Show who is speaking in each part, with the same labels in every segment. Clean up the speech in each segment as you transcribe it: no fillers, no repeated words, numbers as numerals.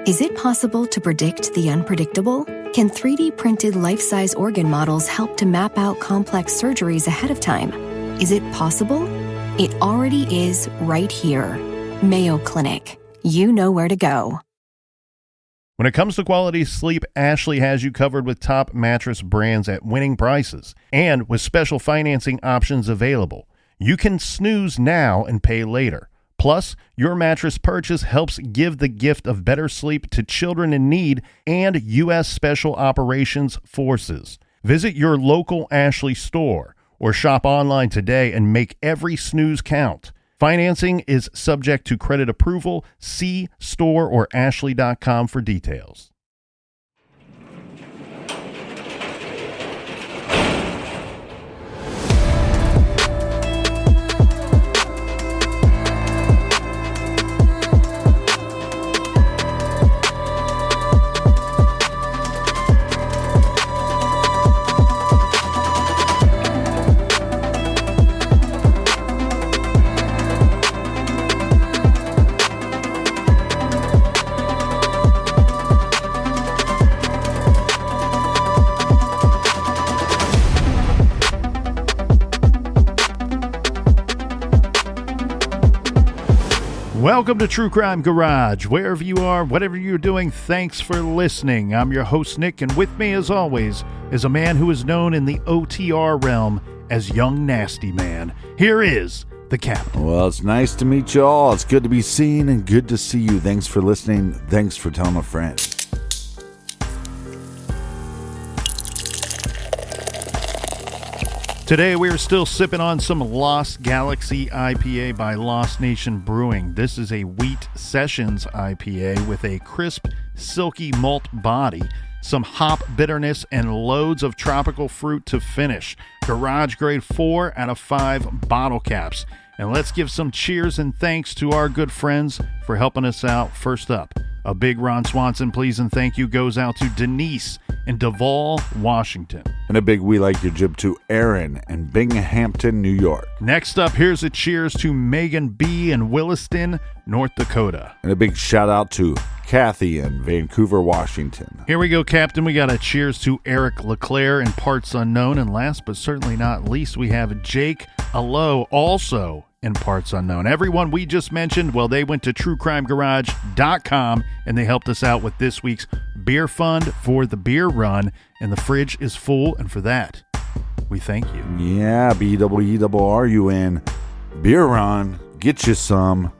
Speaker 1: Is it possible to predict the unpredictable? Can 3D printed life-size organ models help to map out complex surgeries ahead of time? Is it possible? It already is right here. Mayo Clinic. You know where to go.
Speaker 2: When it comes to quality sleep, Ashley has you covered with top mattress brands at winning prices and with special financing options available. You can snooze now and pay later. Plus, your mattress purchase helps give the gift of better sleep to children in need and U.S. Special Operations Forces. Visit your local Ashley store or shop online today and make every snooze count. Financing is subject to credit approval. See store or ashley.com for details. Welcome to True Crime Garage. Wherever you are, whatever you're doing, thanks for listening. I'm your host, Nick, and with me, as always, is a man who is known in the OTR realm as Young Nasty Man. Here is the Captain.
Speaker 3: Well, it's nice to meet you all. It's good to be seen and good to see you. Thanks for listening. Thanks for telling a friend.
Speaker 2: Today we are still sipping on some Lost Galaxy IPA by Lost Nation Brewing. This is a Wheat Sessions IPA with a crisp, silky malt body, some hop bitterness, and loads of tropical fruit to finish. Garage grade 4 out of 5 bottle caps. And let's give some cheers and thanks to our good friends for helping us out. First up, a big Ron Swanson please and thank you goes out to Denise in Duvall, Washington.
Speaker 3: And a big we like your jib to Aaron in Binghamton, New York.
Speaker 2: Next up, here's a cheers to Megan B. in Williston, North Dakota.
Speaker 3: And a big shout out to Kathy in Vancouver, Washington.
Speaker 2: Here we go, Captain. We got a cheers to Eric LeClaire in Parts Unknown. And last but certainly not least, we have Jake Allo, also in Parts Unknown. Everyone we just mentioned, well, they went to truecrimegarage.com and they helped us out with this week's beer fund for the beer run. And the fridge is full, and for that, we thank you.
Speaker 3: Yeah, BWERRUN. Beer run. Get you some.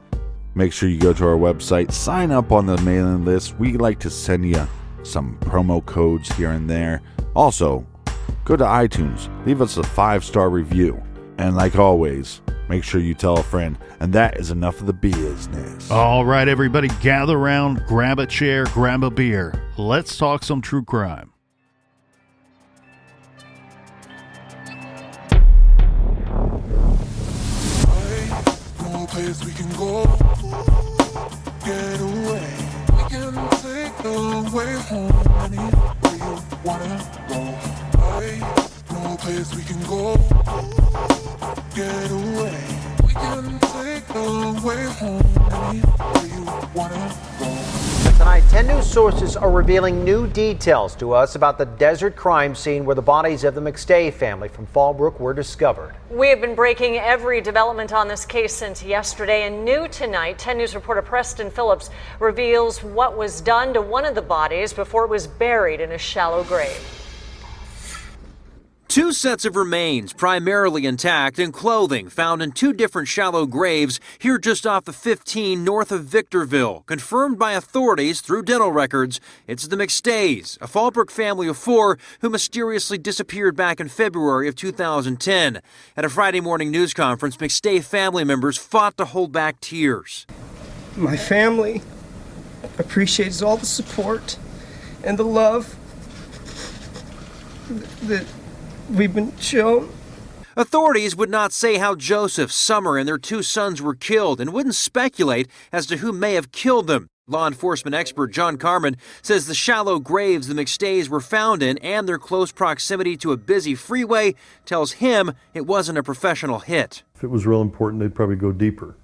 Speaker 3: Make sure you go to our website, sign up on the mailing list. We like to send you some promo codes here and there. Also, go to iTunes, leave us a 5-star review. And like always, make sure you tell a friend. And that is enough of the business.
Speaker 2: All right, everybody, gather around, grab a chair, grab a beer. Let's talk some true crime.
Speaker 4: No place we can go, get away. We can take the way home anywhere you wanna go. No place we can go, get away. We can take the way home anywhere you wanna go.
Speaker 5: Tonight, 10 news sources are revealing new details to us about the desert crime scene where the bodies of the McStay family from Fallbrook were discovered.
Speaker 6: We have been breaking every development on this case since yesterday, and new tonight, 10 News reporter Preston Phillips reveals what was done to one of the bodies before it was buried in a shallow grave.
Speaker 7: Two sets of remains, primarily intact, and clothing found in two different shallow graves here just off the 15 north of Victorville. Confirmed by authorities through dental records, it's the McStays, a Fallbrook family of 4 who mysteriously disappeared back in February of 2010. At a Friday morning news conference, McStay family members fought to hold back tears.
Speaker 8: My family appreciates all the support and the love that we've been shown.
Speaker 7: Authorities would not say how Joseph, Summer, and their 2 sons were killed and wouldn't speculate as to who may have killed them. Law enforcement expert John Carmen says the shallow graves the McStays were found in and their close proximity to a busy freeway tells him it wasn't a professional hit.
Speaker 9: If it was real important, they'd probably go deeper.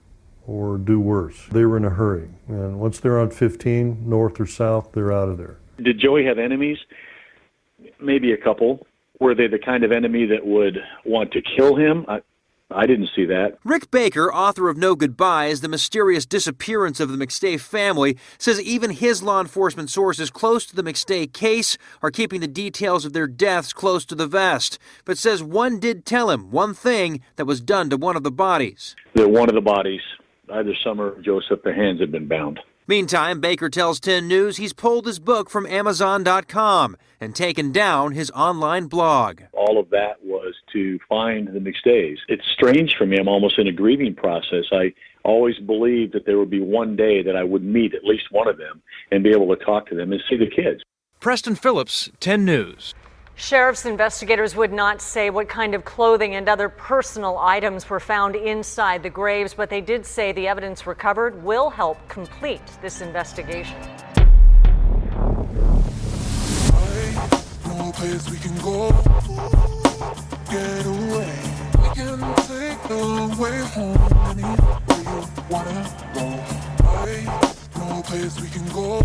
Speaker 9: or do worse. They were in a hurry, and once they're on 15, north or south, they're out of there.
Speaker 10: Did Joey have enemies? Maybe a couple. Were they the kind of enemy that would want to kill him? I didn't see that.
Speaker 7: Rick Baker, author of No Goodbyes, The Mysterious Disappearance of the McStay Family, says even his law enforcement sources close to the McStay case are keeping the details of their deaths close to the vest, but says one did tell him one thing that was done to one of the bodies.
Speaker 10: That one of the bodies, either Summer or Joseph, their hands had been bound.
Speaker 7: Meantime, Baker tells 10 News he's pulled his book from Amazon.com and taken down his online blog.
Speaker 10: All of that was to find the McStays. It's strange for me. I'm almost in a grieving process. I always believed that there would be one day that I would meet at least one of them and be able to talk to them and see the kids.
Speaker 7: Preston Phillips, 10 News.
Speaker 6: Sheriff's investigators would not say what kind of clothing and other personal items were found inside the graves, but they did say the evidence recovered will help complete this investigation.
Speaker 4: No place we can go, get away. We can take the way home anywhere you wanna go. No place we can go.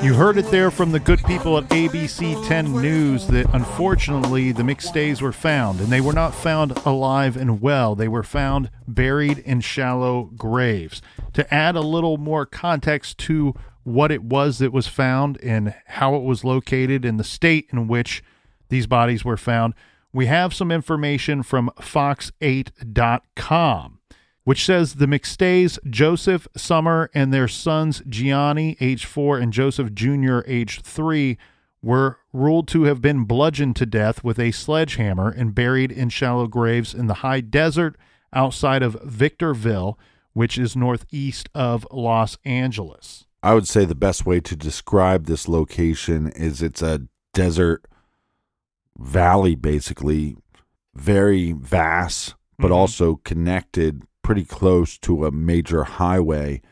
Speaker 2: You heard it there from the good people at ABC 10 News that unfortunately the McStays were found, and they were not found alive and well. They were found buried in shallow graves. To add a little more context to what it was that was found and how it was located and the state in which these bodies were found, we have some information from Fox8.com. which says the McStays, Joseph, Summer, and their sons Gianni, age 4, and Joseph Jr., age 3, were ruled to have been bludgeoned to death with a sledgehammer and buried in shallow graves in the high desert outside of Victorville, which is northeast of Los Angeles.
Speaker 3: I would say the best way to describe this location is it's a desert valley, basically, very vast, but also connected pretty close to a major highway,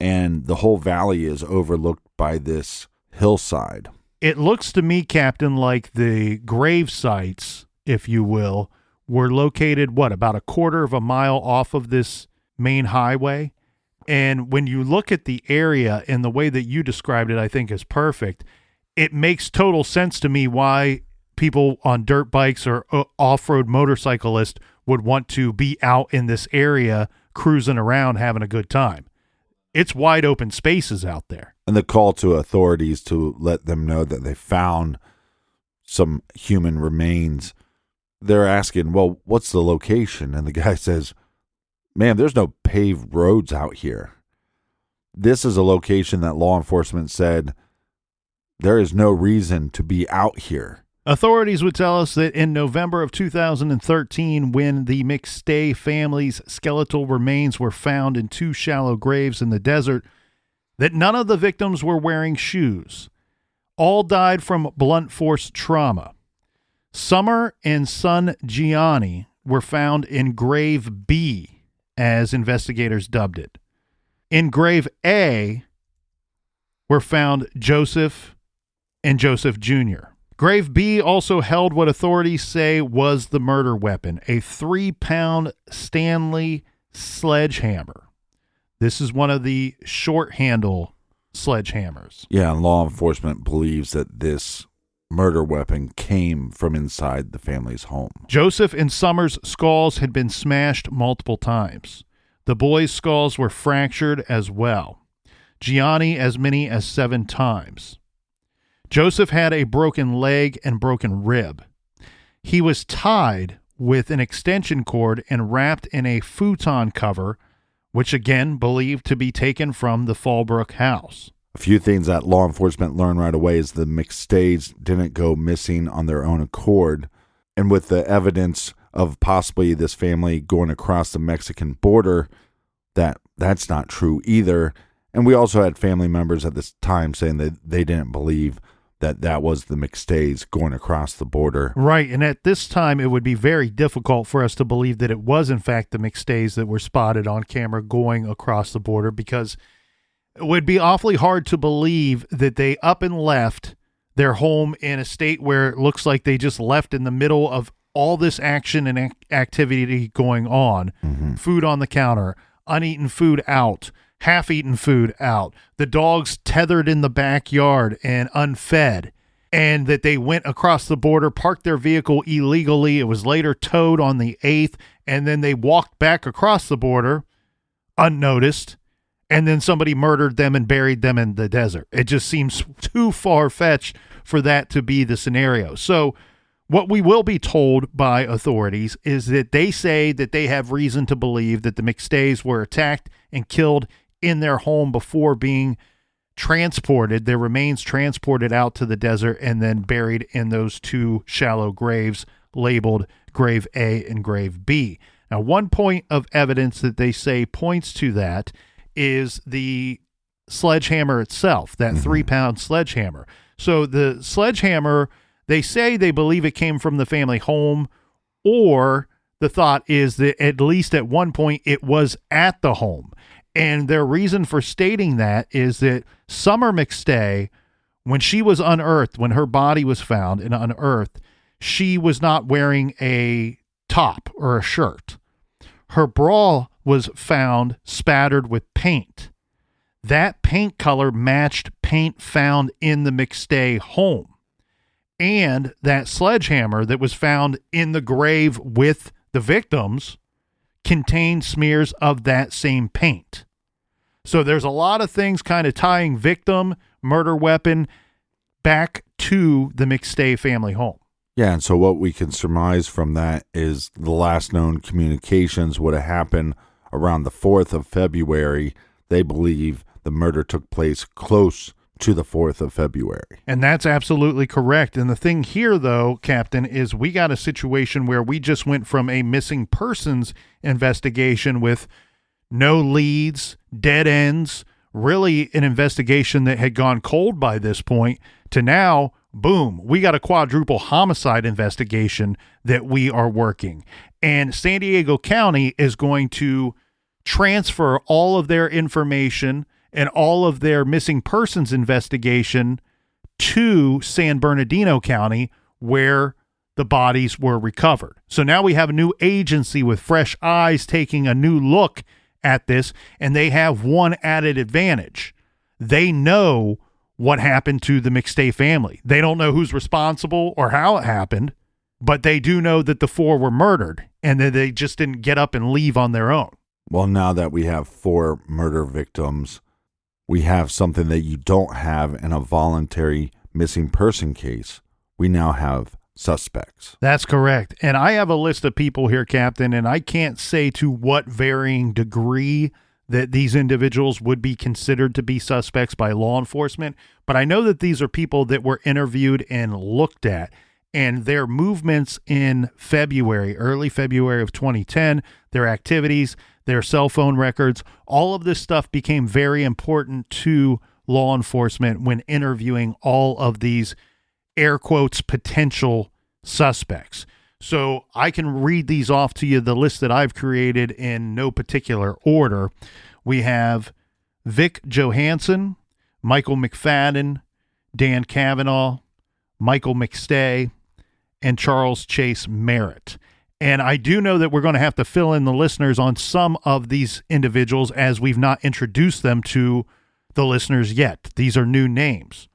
Speaker 3: and the whole valley is overlooked by this hillside.
Speaker 2: It looks to me, Captain, like the grave sites, if you will, were located, about a quarter of a mile off of this main highway? And when you look at the area and the way that you described it, I think is perfect. It makes total sense to me why people on dirt bikes or off-road motorcyclists would want to be out in this area cruising around having a good time. It's wide open spaces out there.
Speaker 3: And the call to authorities to let them know that they found some human remains. They're asking, well, what's the location? And the guy says, man, there's no paved roads out here. This is a location that law enforcement said there is no reason to be out here.
Speaker 2: Authorities would tell us that in November of 2013, when the McStay family's skeletal remains were found in 2 shallow graves in the desert, that none of the victims were wearing shoes. All died from blunt force trauma. Summer and son Gianni were found in Grave B, as investigators dubbed it. In Grave A were found Joseph and Joseph Jr. Grave B also held what authorities say was the murder weapon, a 3-pound Stanley sledgehammer. This is one of the short-handle sledgehammers.
Speaker 3: Yeah, and law enforcement believes that this murder weapon came from inside the family's home.
Speaker 2: Joseph and Summer's skulls had been smashed multiple times. The boys' skulls were fractured as well. Gianni as many as 7 times. Joseph had a broken leg and broken rib. He was tied with an extension cord and wrapped in a futon cover, which again believed to be taken from the Fallbrook house.
Speaker 3: A few things that law enforcement learned right away is the McStays didn't go missing on their own accord. And with the evidence of possibly this family going across the Mexican border, that's not true either. And we also had family members at this time saying that they didn't believe that was the McStays going across the border.
Speaker 2: Right, and at this time, it would be very difficult for us to believe that it was, in fact, the McStays that were spotted on camera going across the border, because it would be awfully hard to believe that they up and left their home in a state where it looks like they just left in the middle of all this action and activity going on, food on the counter, uneaten food out, half-eaten food out, the dogs tethered in the backyard and unfed, and that they went across the border, parked their vehicle illegally. It was later towed on the 8th, and then they walked back across the border unnoticed, and then somebody murdered them and buried them in the desert. It just seems too far-fetched for that to be the scenario. So what we will be told by authorities is that they say that they have reason to believe that the McStays were attacked and killed in their home before being transported, their remains transported out to the desert and then buried in those two shallow graves labeled Grave A and Grave B. Now, one point of evidence that they say points to that is the sledgehammer itself, that 3-pound sledgehammer. So the sledgehammer, they say they believe it came from the family home, or the thought is that at least at one point it was at the home. And their reason for stating that is that Summer McStay, when she was unearthed, when her body was found and unearthed, she was not wearing a top or a shirt. Her bra was found spattered with paint. That paint color matched paint found in the McStay home. And that sledgehammer that was found in the grave with the victims contained smears of that same paint. So there's a lot of things kind of tying victim, murder weapon back to the McStay family home.
Speaker 3: Yeah, and so what we can surmise from that is the last known communications would have happened around the 4th of February. They believe the murder took place close to the 4th of February.
Speaker 2: And that's absolutely correct. And the thing here, though, Captain, is we got a situation where we just went from a missing persons investigation with no leads, dead ends, really an investigation that had gone cold by this point, to now, boom, we got a quadruple homicide investigation that we are working. And San Diego County is going to transfer all of their information and all of their missing persons investigation to San Bernardino County, where the bodies were recovered. So now we have a new agency with fresh eyes taking a new look at this, and they have one added advantage. They know what happened to the McStay family. They don't know who's responsible or how it happened, but they do know that the 4 were murdered and that they just didn't get up and leave on their own.
Speaker 3: Well, now that we have 4 murder victims, we have something that you don't have in a voluntary missing person case. We now have suspects.
Speaker 2: That's correct. And I have a list of people here, Captain, and I can't say to what varying degree that these individuals would be considered to be suspects by law enforcement, but I know that these are people that were interviewed and looked at, and their movements in February, early February of 2010, their activities, their cell phone records, all of this stuff became very important to law enforcement when interviewing all of these air quotes potential suspects. So I can read these off to you, the list that I've created in no particular order. We have Vic Johansson, Michael McFadden, Dan Cavanaugh, Michael McStay, and Charles Chase Merritt. And I do know that we're going to have to fill in the listeners on some of these individuals as we've not introduced them to the listeners yet. These are new names.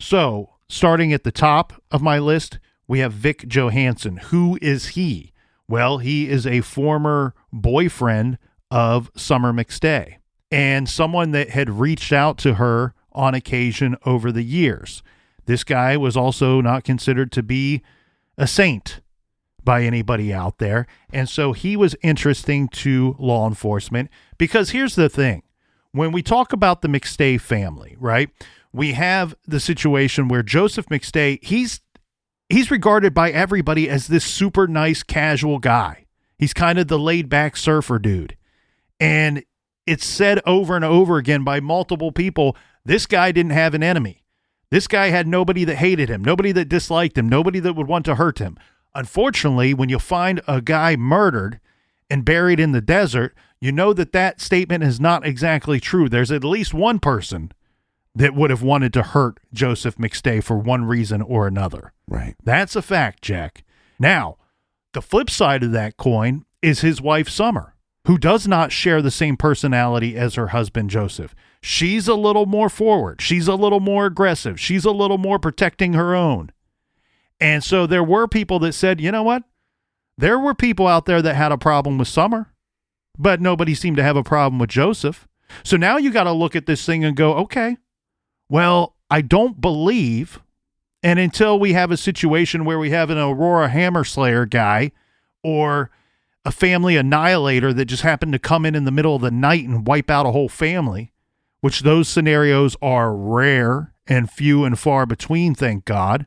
Speaker 2: So starting at the top of my list, we have Vic Johansson. Who is he? Well, he is a former boyfriend of Summer McStay and someone that had reached out to her on occasion over the years. This guy was also not considered to be a saint by anybody out there. And so he was interesting to law enforcement because here's the thing. When we talk about the McStay family, right, we have the situation where Joseph McStay, he's regarded by everybody as this super nice, casual guy. He's kind of the laid-back surfer dude. And it's said over and over again by multiple people, this guy didn't have an enemy. This guy had nobody that hated him, nobody that disliked him, nobody that would want to hurt him. Unfortunately, when you find a guy murdered and buried in the desert, you know that that statement is not exactly true. There's at least one person that would have wanted to hurt Joseph McStay for one reason or another.
Speaker 3: Right.
Speaker 2: That's a fact, Jack. Now, The flip side of that coin is his wife, Summer, who does not share the same personality as her husband, Joseph. She's a little more forward. She's a little more aggressive. She's a little more protecting her own. And so there were people that said, you know what? There were people out there that had a problem with Summer, but nobody seemed to have a problem with Joseph. So now you got to look at this thing and go, okay, well, I don't believe, and until we have a situation where we have an Aurora Hammerslayer guy or a family annihilator that just happened to come in the middle of the night and wipe out a whole family, which those scenarios are rare and few and far between, thank God.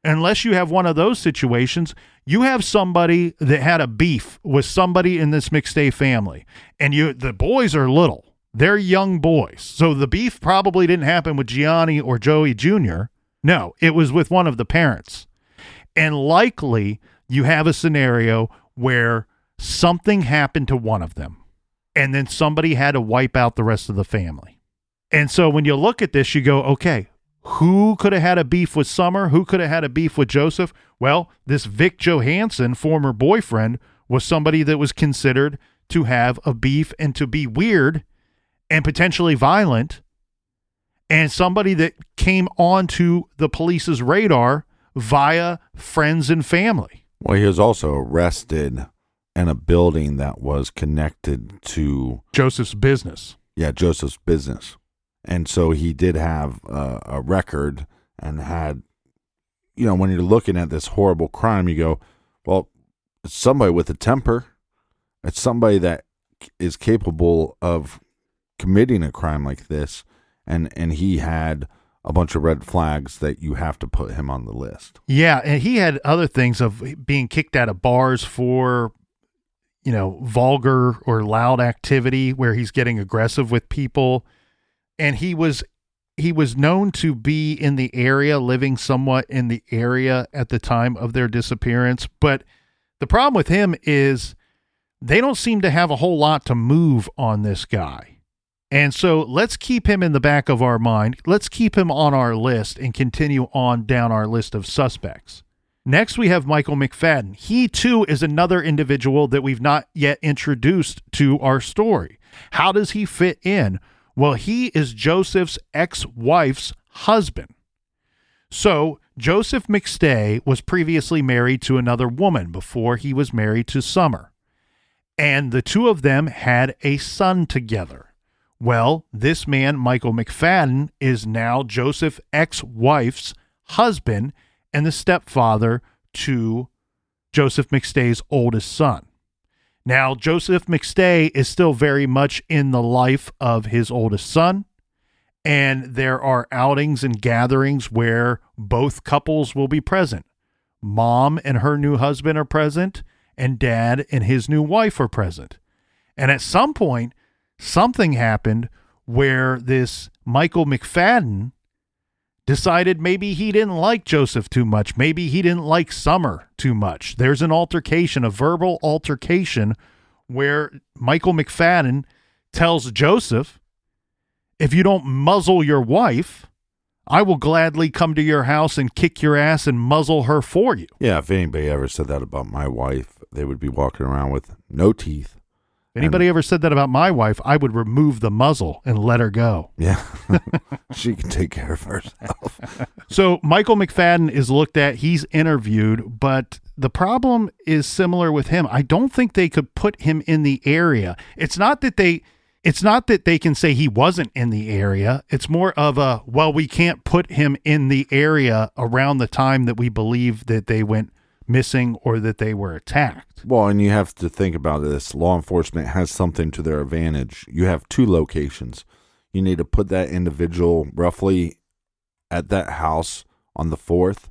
Speaker 2: Unless you have one of those situations, you have somebody that had a beef with somebody in this McStay family, and the boys are little. They're young boys. So the beef probably didn't happen with Gianni or Joey Jr. No, it was with one of the parents. And likely you have a scenario where something happened to one of them, and then somebody had to wipe out the rest of the family. And so when you look at this, you go, okay, who could have had a beef with Summer? Who could have had a beef with Joseph? Well, this Vic Johansson, former boyfriend, was somebody that was considered to have a beef and to be weird and potentially violent, and somebody that came onto the police's radar via friends and family.
Speaker 3: Well, he was also arrested in a building that was connected to
Speaker 2: Joseph's business.
Speaker 3: Yeah, Joseph's business. And so he did have a record and had, when you're looking at this horrible crime, you go, well, it's somebody with a temper. It's somebody that is capable of committing a crime like this. And he had a bunch of red flags that you have to put him on the list.
Speaker 2: Yeah, and he had other things of being kicked out of bars for, vulgar or loud activity where he's getting aggressive with people. And he was known to be in the area, living somewhat in the area at the time of their disappearance. But the problem with him is they don't seem to have a whole lot to move on this guy. And so let's keep him in the back of our mind. Let's keep him on our list and continue on down our list of suspects. Next, we have Michael McFadden. He, too, is another individual that we've not yet introduced to our story. How does he fit in? Well, he is Joseph's ex-wife's husband. So Joseph McStay was previously married to another woman before he was married to Summer. And the two of them had a son together. Well, this man, Michael McFadden, is now Joseph's ex-wife's husband and the stepfather to Joseph McStay's oldest son. Now, Joseph McStay is still very much in the life of his oldest son, and there are outings and gatherings where both couples will be present. Mom and her new husband are present, and Dad and his new wife are present. And at some point, something happened where this Michael McFadden decided maybe he didn't like Joseph too much. Maybe he didn't like Summer too much. There's an altercation, a verbal altercation, where Michael McFadden tells Joseph, if you don't muzzle your wife, I will gladly come to your house and kick your ass and muzzle her for you.
Speaker 3: Yeah, if anybody ever said that about my wife, they would be walking around with no teeth.
Speaker 2: If anybody ever said that about my wife, I would remove the muzzle and let her go.
Speaker 3: Yeah, she can take care of herself.
Speaker 2: So Michael McFadden is looked at, he's interviewed, but the problem is similar with him. I don't think they could put him in the area. It's not that they can say he wasn't in the area. It's more of we can't put him in the area around the time that we believe that they went missing or that they were attacked.
Speaker 3: Well, and you have to think about this. Law enforcement has something to their advantage. You have two locations. You need to put that individual roughly at that house on the 4th,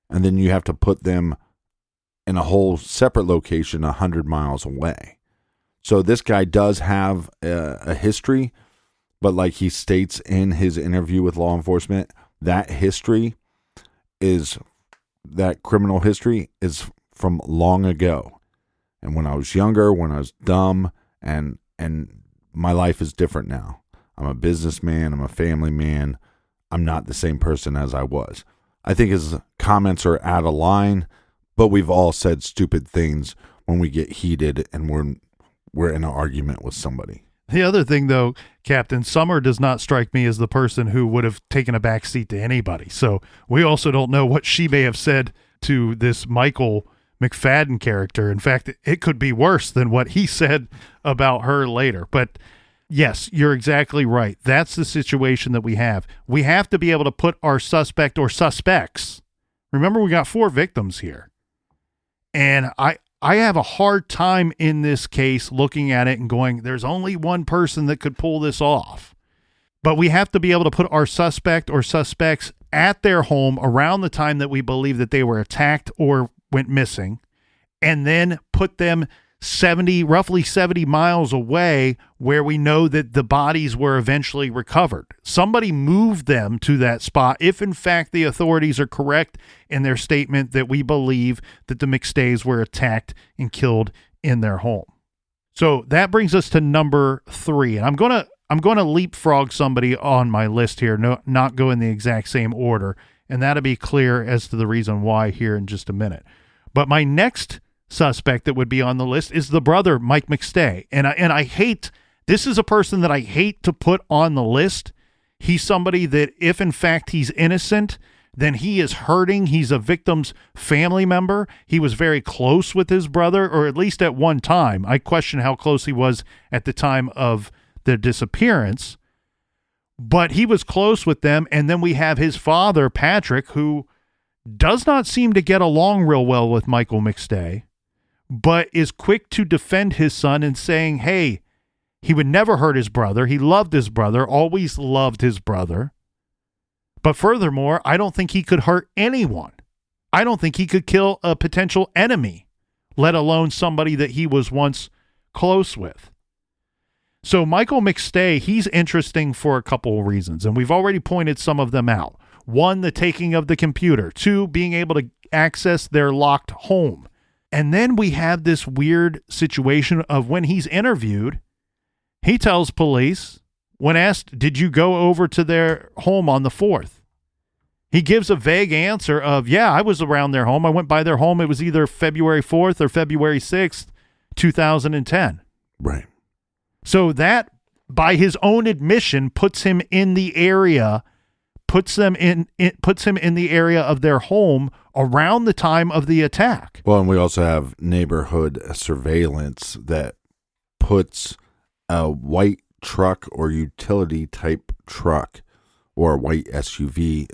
Speaker 3: and then you have to put them in a whole separate location 100 miles away. So this guy does have a history, but like he states in his interview with law enforcement, that criminal history is from long ago. And when I was younger, when I was dumb, and my life is different now. I'm a businessman. I'm a family man. I'm not the same person as I was. I think his comments are out of line, But we've all said stupid things when we get heated and we're in an argument with somebody.
Speaker 2: The other thing, though, Captain, Summer does not strike me as the person who would have taken a back seat to anybody. So we also don't know what she may have said to this Michael McFadden character. In fact, it could be worse than what he said about her later. But yes, you're exactly right. That's the situation that we have. We have to be able to put our suspect or suspects. Remember, we got 4 victims here. And I have a hard time in this case looking at it and going, there's only one person that could pull this off. But we have to be able to put our suspect or suspects at their home around the time that we believe that they were attacked or went missing, and then put them roughly 70 miles away where we know that the bodies were eventually recovered. Somebody moved them to that spot if in fact the authorities are correct in their statement that we believe that the McStays were attacked and killed in their home. So that brings us to number 3, and I'm going to leapfrog somebody on my list here, not go in the exact same order, and that'll be clear as to the reason why here in just a minute. But my next suspect that would be on the list is the brother, Mike McStay. And I hate, this is a person that I hate to put on the list. He's somebody that if in fact he's innocent, then he is hurting. He's a victim's family member. He was very close with his brother, or at least at one time. I question how close he was at the time of their disappearance, but he was close with them. And then we have his father, Patrick, who does not seem to get along real well with Michael McStay, but is quick to defend his son and saying, hey, he would never hurt his brother. He loved his brother, always loved his brother. But furthermore, I don't think he could hurt anyone. I don't think he could kill a potential enemy, let alone somebody that he was once close with. So Michael McStay, he's interesting for a couple of reasons, and we've already pointed some of them out. 1, the taking of the computer. 2, being able to access their locked home. And then we have this weird situation of when he's interviewed, he tells police, when asked, did you go over to their home on the 4th? He gives a vague answer of, yeah, I was around their home. I went by their home. It was either February 4th or February 6th, 2010.
Speaker 3: Right.
Speaker 2: So that, by his own admission, puts him in the area, puts him in the area of their home around the time of the attack.
Speaker 3: Well, and we also have neighborhood surveillance that puts a white truck or utility type truck or a white SUV.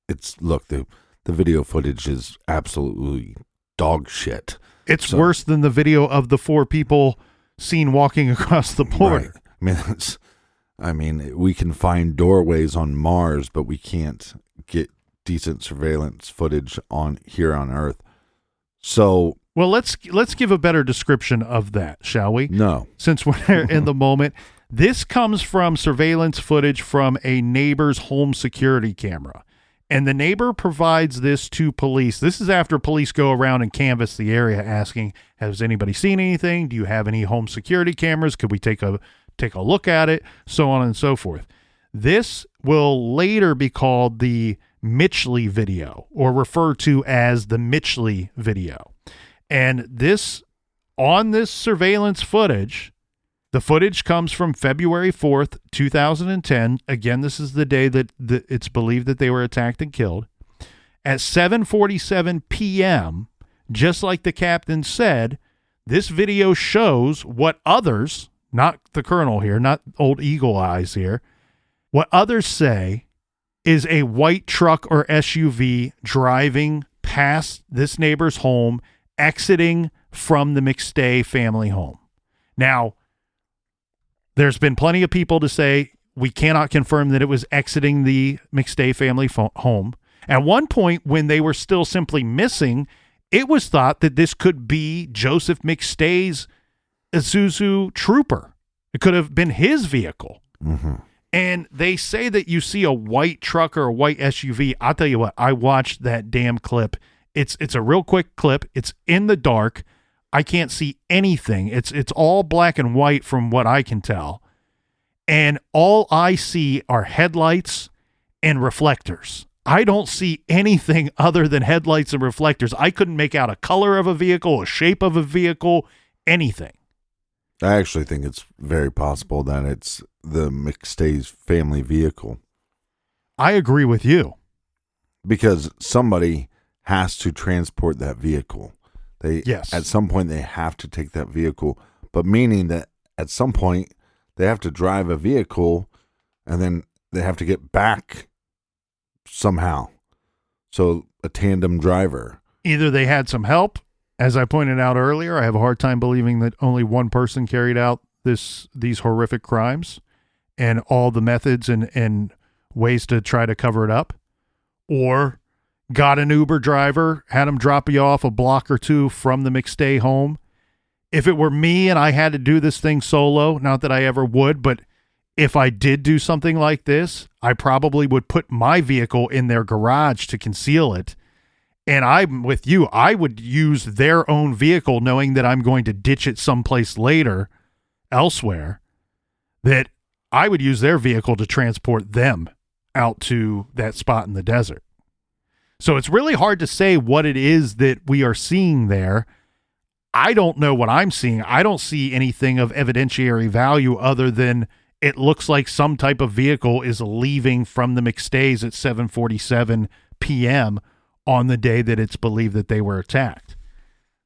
Speaker 3: It's look, the video footage is absolutely dog shit.
Speaker 2: It's worse than the video of the 4 people seen walking across the border.
Speaker 3: Right. I mean, we can find doorways on Mars, but we can't get decent surveillance footage here on Earth. So,
Speaker 2: well, let's give a better description of that, shall we?
Speaker 3: No.
Speaker 2: Since we're in the moment, this comes from surveillance footage from a neighbor's home security camera. And the neighbor provides this to police. This is after police go around and canvass the area asking, has anybody seen anything? Do you have any home security cameras? Could we take a look at it? So on and so forth. This will later be called the Mitchley video, or referred to as the Mitchley video. And on this surveillance footage, the footage comes from February 4th, 2010. Again, this is the day that it's believed that they were attacked and killed. At 7:47 p.m., just like the captain said, this video shows what others, not the colonel here, not old Eagle Eyes here, what others say is a white truck or SUV driving past this neighbor's home, exiting from the McStay family home. Now, there's been plenty of people to say we cannot confirm that it was exiting the McStay family home. At one point, when they were still simply missing, it was thought that this could be Joseph McStay's Isuzu Trooper. It could have been his vehicle.
Speaker 3: Mm-hmm.
Speaker 2: And they say that you see a white truck or a white SUV. I'll tell you what, I watched that damn clip. It's a real quick clip. It's in the dark. I can't see anything. It's all black and white from what I can tell. And all I see are headlights and reflectors. I don't see anything other than headlights and reflectors. I couldn't make out a color of a vehicle, a shape of a vehicle, anything.
Speaker 3: I actually think it's very possible that it's the McStay's family vehicle.
Speaker 2: I agree with you.
Speaker 3: Because somebody has to transport that vehicle.
Speaker 2: Yes.
Speaker 3: At some point, they have to take that vehicle, but meaning that at some point, they have to drive a vehicle and then they have to get back somehow. So a tandem driver.
Speaker 2: Either they had some help. As I pointed out earlier, I have a hard time believing that only one person carried out these horrific crimes and all the methods and ways to try to cover it up. Or got an Uber driver, had him drop you off a block or two from the McStay home. If it were me and I had to do this thing solo, not that I ever would, but if I did do something like this, I probably would put my vehicle in their garage to conceal it. And I'm with you. I would use their own vehicle knowing that I'm going to ditch it someplace later, elsewhere, that I would use their vehicle to transport them out to that spot in the desert. So it's really hard to say what it is that we are seeing there. I don't know what I'm seeing. I don't see anything of evidentiary value other than it looks like some type of vehicle is leaving from the McStays at 7:47 p.m. on the day that it's believed that they were attacked.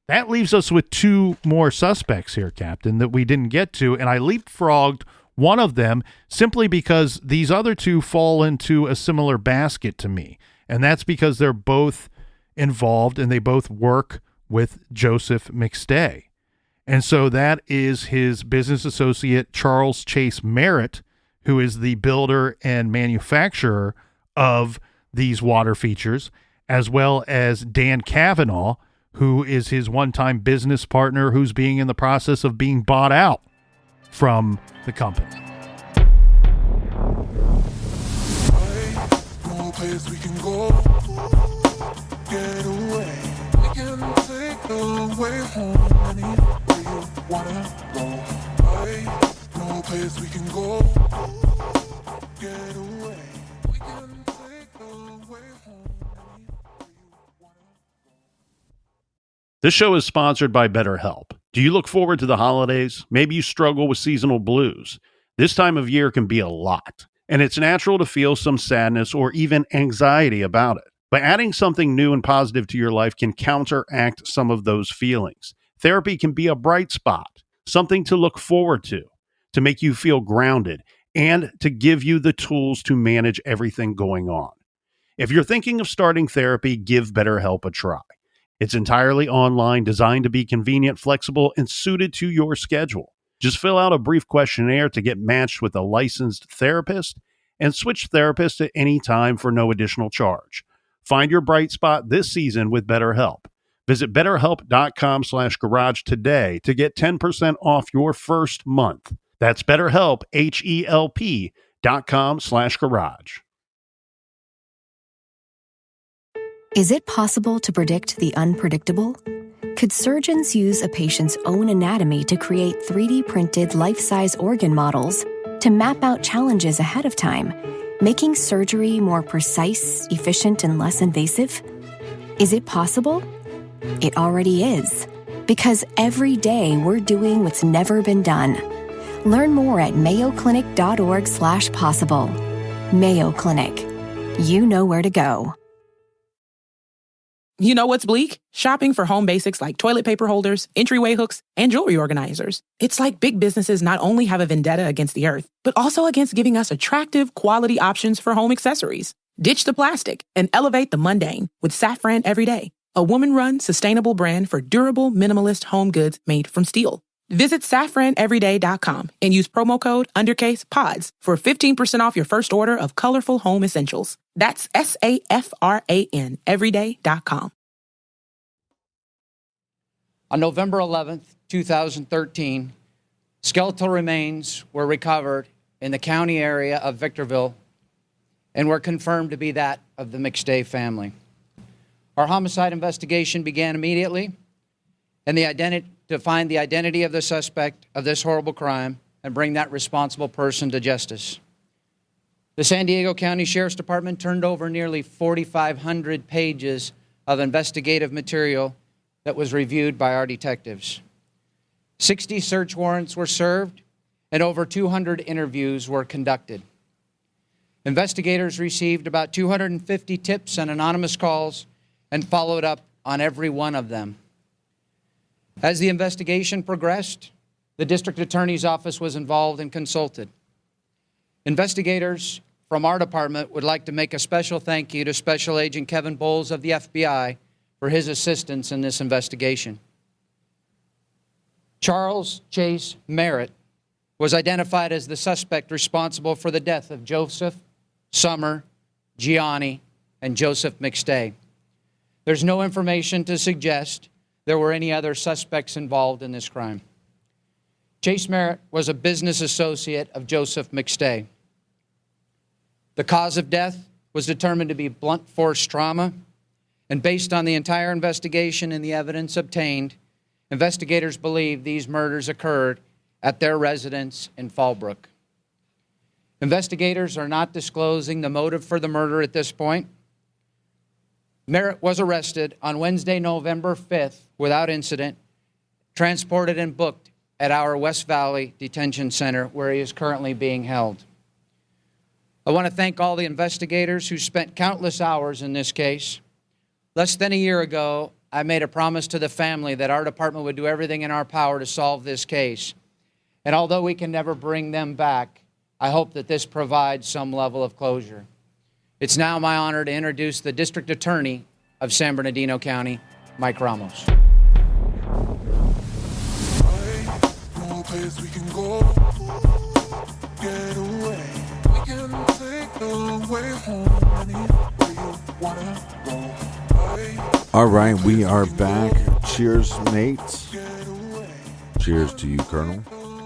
Speaker 2: That leaves us with two more suspects here, Captain, that we didn't get to, and I leapfrogged one of them simply because these other two fall into a similar basket to me. And that's because they're both involved and they both work with Joseph McStay. And so that is his business associate, Charles Chase Merritt, who is the builder and manufacturer of these water features, as well as Dan Cavanaugh, who is his one-time business partner who's being in the process of being bought out from the company.
Speaker 4: No place we can go, get away. We can take the way home anywhere you wanna go. No place we can go, get away. We can take the way home anywhere you wanna go.
Speaker 2: This show is sponsored by BetterHelp. Do you look forward to the holidays? Maybe you struggle with seasonal blues. This time of year can be a lot, and it's natural to feel some sadness or even anxiety about it. But adding something new and positive to your life can counteract some of those feelings. Therapy can be a bright spot, something to look forward to make you feel grounded, and to give you the tools to manage everything going on. If you're thinking of starting therapy, give BetterHelp a try. It's entirely online, designed to be convenient, flexible, and suited to your schedule. Just fill out a brief questionnaire to get matched with a licensed therapist and switch therapists at any time for no additional charge. Find your bright spot this season with BetterHelp. Visit BetterHelp.com/garage today to get 10% off your first month. That's BetterHelp, HELP.com/garage.
Speaker 1: Is it possible to predict the unpredictable? Could surgeons use a patient's own anatomy to create 3D printed life-size organ models to map out challenges ahead of time, making surgery more precise, efficient, and less invasive? Is it possible? It already is, because every day we're doing what's never been done. Learn more at mayoclinic.org/possible. Mayo Clinic. You know where to go.
Speaker 11: You know what's bleak? Shopping for home basics like toilet paper holders, entryway hooks, and jewelry organizers. It's like big businesses not only have a vendetta against the earth, but also against giving us attractive, quality options for home accessories. Ditch the plastic and elevate the mundane with Safran Everyday, a woman-run, sustainable brand for durable, minimalist home goods made from steel. Visit SafranEveryday.com and use promo code UNDERCASEPODS for 15% off your first order of colorful home essentials. That's SAFRAN Everyday.com.
Speaker 12: On November 11th, 2013, skeletal remains were recovered in the county area of Victorville and were confirmed to be that of the McStay family. Our homicide investigation began immediately, and to find the identity of the suspect of this horrible crime and bring that responsible person to justice. The San Diego County Sheriff's Department turned over nearly 4,500 pages of investigative material that was reviewed by our detectives. 60 search warrants were served, and over 200 interviews were conducted. Investigators received about 250 tips and anonymous calls and followed up on every one of them. As the investigation progressed, the district attorney's office was involved and consulted. Investigators from our department would like to make a special thank you to Special Agent Kevin Bowles of the FBI for his assistance in this investigation. Charles Chase Merritt was identified as the suspect responsible for the death of Joseph, Summer, Gianni, and Joseph McStay. There's no information to suggest there were any other suspects involved in this crime. Chase Merritt was a business associate of Joseph McStay. The cause of death was determined to be blunt force trauma, and based on the entire investigation and the evidence obtained, investigators believe these murders occurred at their residence in Fallbrook. Investigators are not disclosing the motive for the murder at this point. Merritt was arrested on Wednesday, November 5th, without incident, transported and booked at our West Valley Detention Center, where he is currently being held. I want to thank all the investigators who spent countless hours in this case. Less than a year ago, I made a promise to the family that our department would do everything in our power to solve this case. And although we can never bring them back, I hope that this provides some level of closure. It's now my honor to introduce the District Attorney of San Bernardino County, Mike Ramos.
Speaker 4: No place we can go, get away. We can take the way home anywhere you wanna go.
Speaker 3: All right, we are back. Cheers, mates. Cheers to you, Colonel.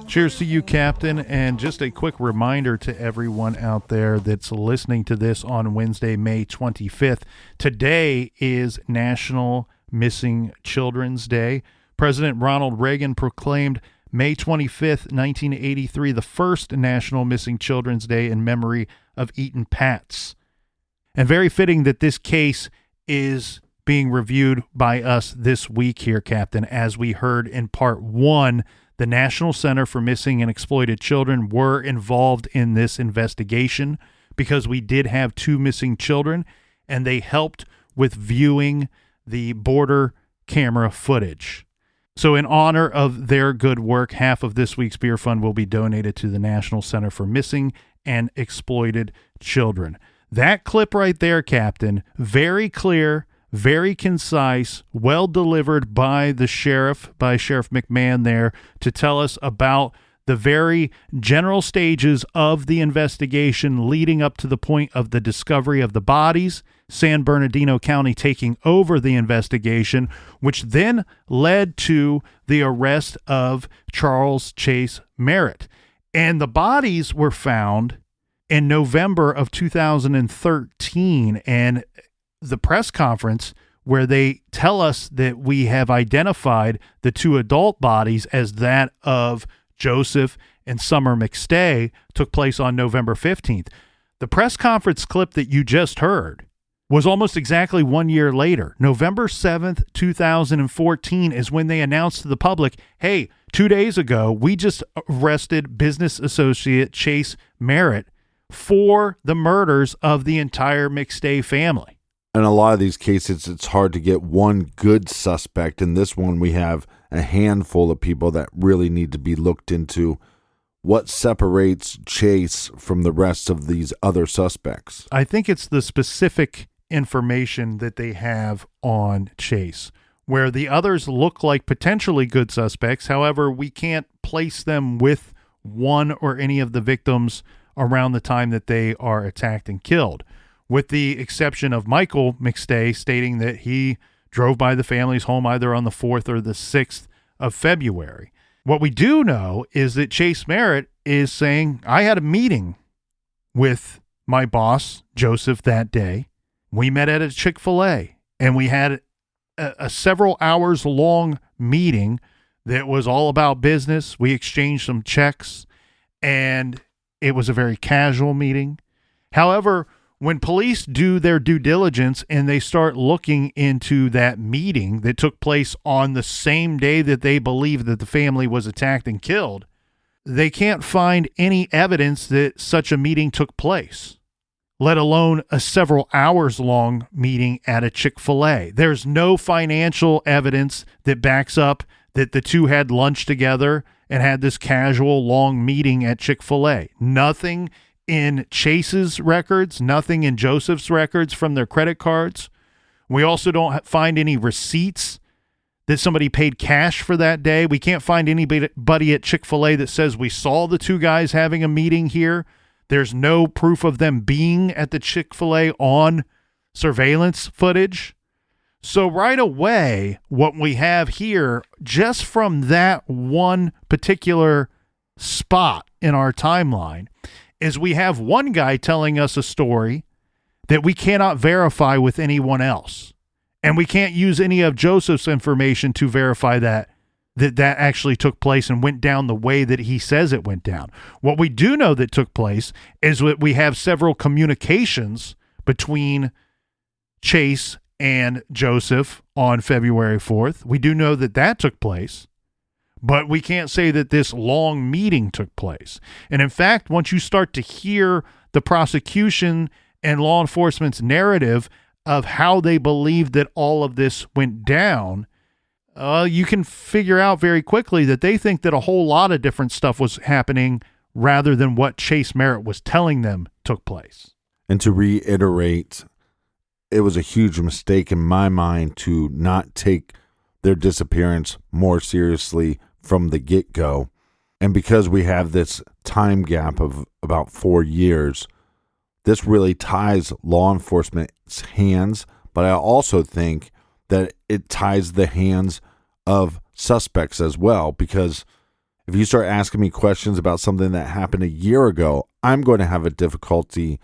Speaker 2: Cheers to you, Captain, and just a quick reminder to everyone out there that's listening to this on Wednesday, May 25th. Today is National Missing Children's Day. President Ronald Reagan proclaimed May 25th, 1983, the first National Missing Children's Day in memory of Eaton Patz. And very fitting that this case is being reviewed by us this week here, Captain. As we heard in part one, the National Center for Missing and Exploited Children were involved in this investigation because we did have 2 missing children, and they helped with viewing the border camera footage. So in honor of their good work, half of this week's beer fund will be donated to the National Center for Missing and Exploited Children. That clip right there, Captain, very clear, very concise, well delivered by the sheriff, by Sheriff McMahon there, to tell us about the very general stages of the investigation leading up to the point of the discovery of the bodies, San Bernardino County taking over the investigation, which then led to the arrest of Charles Chase Merritt. And the bodies were found in November of 2013, and the press conference where they tell us that we have identified the 2 adult bodies as that of Joseph and Summer McStay took place on November 15th. The press conference clip that you just heard was almost exactly 1 year later. November 7th, 2014 is when they announced to the public, hey, 2 days ago, we just arrested business associate Chase Merritt for the murders of the entire McStay family.
Speaker 3: In a lot of these cases, it's hard to get one good suspect. In this one, we have a handful of people that really need to be looked into. What separates Chase from the rest of these other suspects?
Speaker 2: I think it's the specific information that they have on Chase, where the others look like potentially good suspects. However, we can't place them with one or any of the victims around the time that they are attacked and killed, with the exception of Michael McStay stating that he drove by the family's home either on the 4th or the 6th of February. What we do know is that Chase Merritt is saying, I had a meeting with my boss, Joseph, that day. We met at a Chick-fil-A, and we had a several hours long meeting that was all about business. We exchanged some checks, and it was a very casual meeting. However, when police do their due diligence and they start looking into that meeting that took place on the same day that they believe that the family was attacked and killed, they can't find any evidence that such a meeting took place, let alone a several hours long meeting at a Chick-fil-A. There's no financial evidence that backs up that the two had lunch together and had this casual long meeting at Chick-fil-A. Nothing in Chase's records, nothing in Joseph's records from their credit cards. We also don't find any receipts that somebody paid cash for that day. We can't find anybody at Chick-fil-A that says we saw the two guys having a meeting here. There's no proof of them being at the Chick-fil-A on surveillance footage. So right away, what we have here, just from that one particular spot in our timeline, is we have one guy telling us a story that we cannot verify with anyone else. And we can't use any of Joseph's information to verify that actually took place and went down the way that he says it went down. What we do know that took place is that we have several communications between Chase and Joseph on February 4th. We do know that took place. But we can't say that this long meeting took place. And in fact, once you start to hear the prosecution and law enforcement's narrative of how they believe that all of this went down, you can figure out very quickly that they think that a whole lot of different stuff was happening rather than what Chase Merritt was telling them took place.
Speaker 3: And to reiterate, it was a huge mistake in my mind to not take their disappearance more seriously from the get-go. And because we have this time gap of about 4 years, this really ties law enforcement's hands, but I also think that it ties the hands of suspects as well, because if you start asking me questions about something that happened a year ago, I'm going to have a difficulty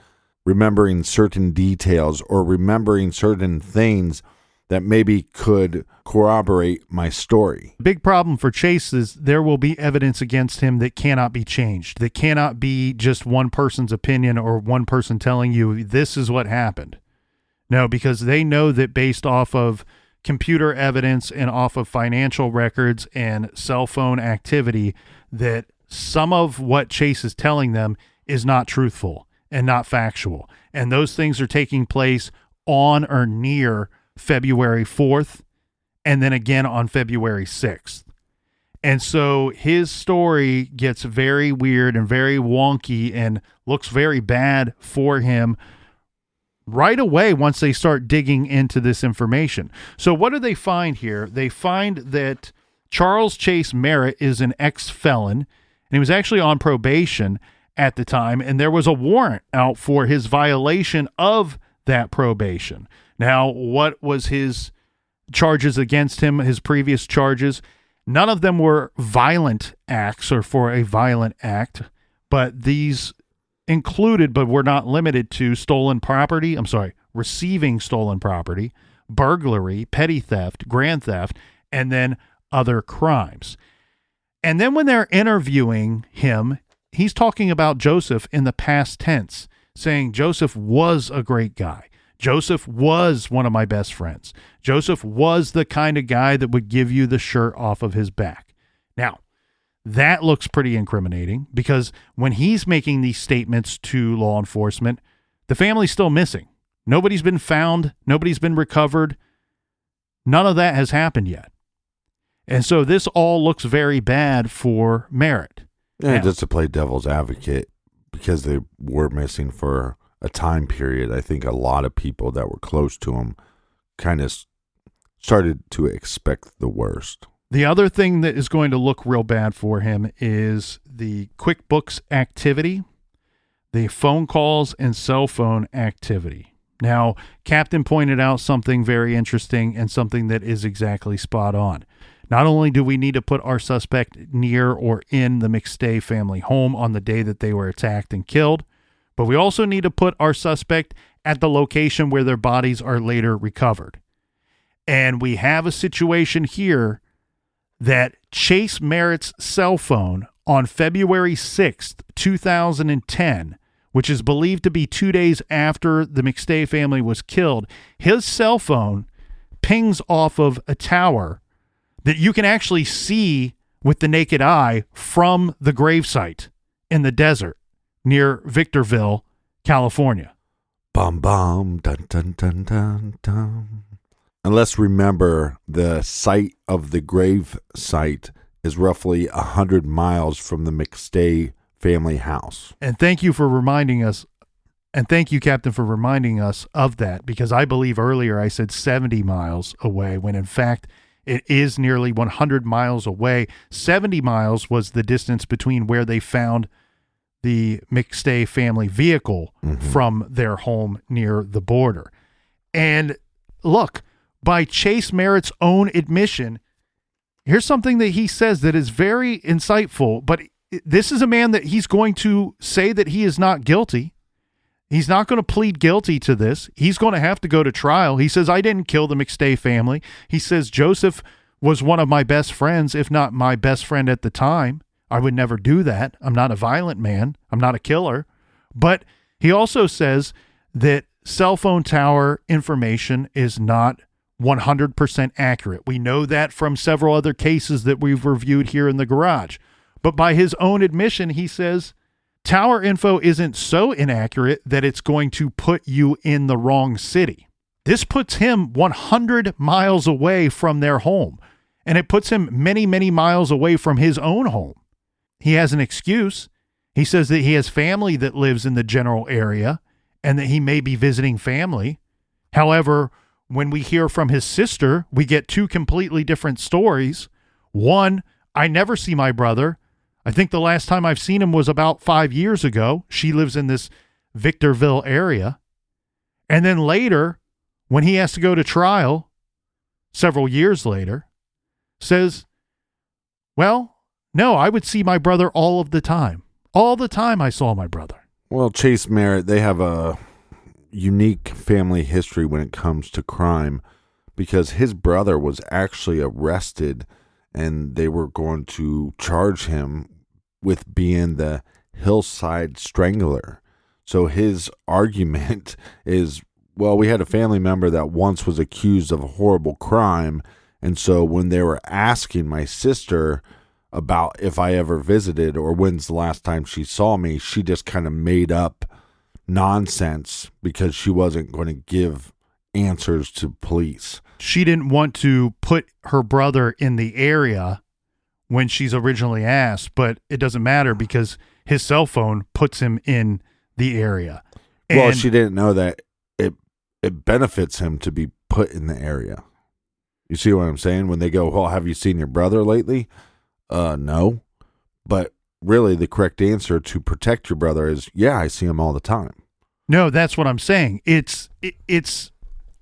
Speaker 3: remembering certain details or remembering certain things that maybe could corroborate my story.
Speaker 2: Big problem for Chase is there will be evidence against him that cannot be changed, that cannot be just one person's opinion or one person telling you this is what happened. No, because they know that based off of computer evidence and off of financial records and cell phone activity, that some of what Chase is telling them is not truthful and not factual. And those things are taking place on or near February 4th, and then again on February 6th. And so his story gets very weird and very wonky and looks very bad for him right away once they start digging into this information. So what do they find here? They find that Charles Chase Merritt is an ex-felon, and he was actually on probation at the time, and there was a warrant out for his violation of that probation. Now, what was his charges against him, his previous charges? None of them were violent acts or for a violent act, but these included, but were not limited to receiving stolen property, burglary, petty theft, grand theft, and then other crimes. And then when they're interviewing him, he's talking about Joseph in the past tense, saying Joseph was a great guy. Joseph was one of my best friends. Joseph was the kind of guy that would give you the shirt off of his back. Now, that looks pretty incriminating because when he's making these statements to law enforcement, the family's still missing. Nobody's been found. Nobody's been recovered. None of that has happened yet. And so this all looks very bad for Merritt.
Speaker 3: Yeah, just to play devil's advocate, because they were missing for a time period, I think a lot of people that were close to him kind of started to expect the worst.
Speaker 2: The other thing that is going to look real bad for him is the QuickBooks activity, the phone calls and cell phone activity. Now, Captain pointed out something very interesting and something that is exactly spot on. Not only do we need to put our suspect near or in the McStay family home on the day that they were attacked and killed, but we also need to put our suspect at the location where their bodies are later recovered. And we have a situation here that Chase Merritt's cell phone on February 6th, 2010 which is believed to be 2 days after the McStay family was killed, his cell phone pings off of a tower that you can actually see with the naked eye from the gravesite in the desert near Victorville, California.
Speaker 3: Bum, bum, dun, dun, dun, dun, dun. And let's remember the site of the grave site is roughly 100 miles from the McStay family house.
Speaker 2: And thank you for reminding us, and thank you, Captain, for reminding us of that, because I believe earlier I said 70 miles away, when in fact it is nearly 100 miles away. 70 miles was the distance between where they found the McStay family vehicle from their home near the border. And look, by Chase Merritt's own admission, here's something that he says that is very insightful, but this is a man that he's going to say that he is not guilty. He's not going to plead guilty to this. He's going to have to go to trial. He says, I didn't kill the McStay family. He says, Joseph was one of my best friends, if not my best friend at the time. I would never do that. I'm not a violent man. I'm not a killer. But he also says that cell phone tower information is not 100% accurate. We know that from several other cases that we've reviewed here in the garage. But by his own admission, he says tower info isn't so inaccurate that it's going to put you in the wrong city. This puts him 100 miles away from their home, and it puts him many, many miles away from his own home. He has an excuse. He says that he has family that lives in the general area and that he may be visiting family. However, when we hear from his sister, we get two completely different stories. One, I never see my brother. I think the last time I've seen him was about 5 years ago. She lives in this Victorville area. And then later, when he has to go to trial, several years later, says, well, no, I would see my brother all of the time. All the time I saw my brother.
Speaker 3: Well, Chase Merritt, they have a unique family history when it comes to crime, because his brother was actually arrested and they were going to charge him with being the hillside strangler. So his argument is, well, we had a family member that once was accused of a horrible crime, and so when they were asking my sister about if I ever visited or when's the last time she saw me, she just kind of made up nonsense because she wasn't going to give answers to police.
Speaker 2: She didn't want to put her brother in the area when she's originally asked, but it doesn't matter because his cell phone puts him in the area.
Speaker 3: Well, she didn't know that it benefits him to be put in the area. You see what I'm saying? When they go, well, have you seen your brother lately? No. But really the correct answer to protect your brother is, yeah, I see him all the time.
Speaker 2: No, that's what I'm saying. It's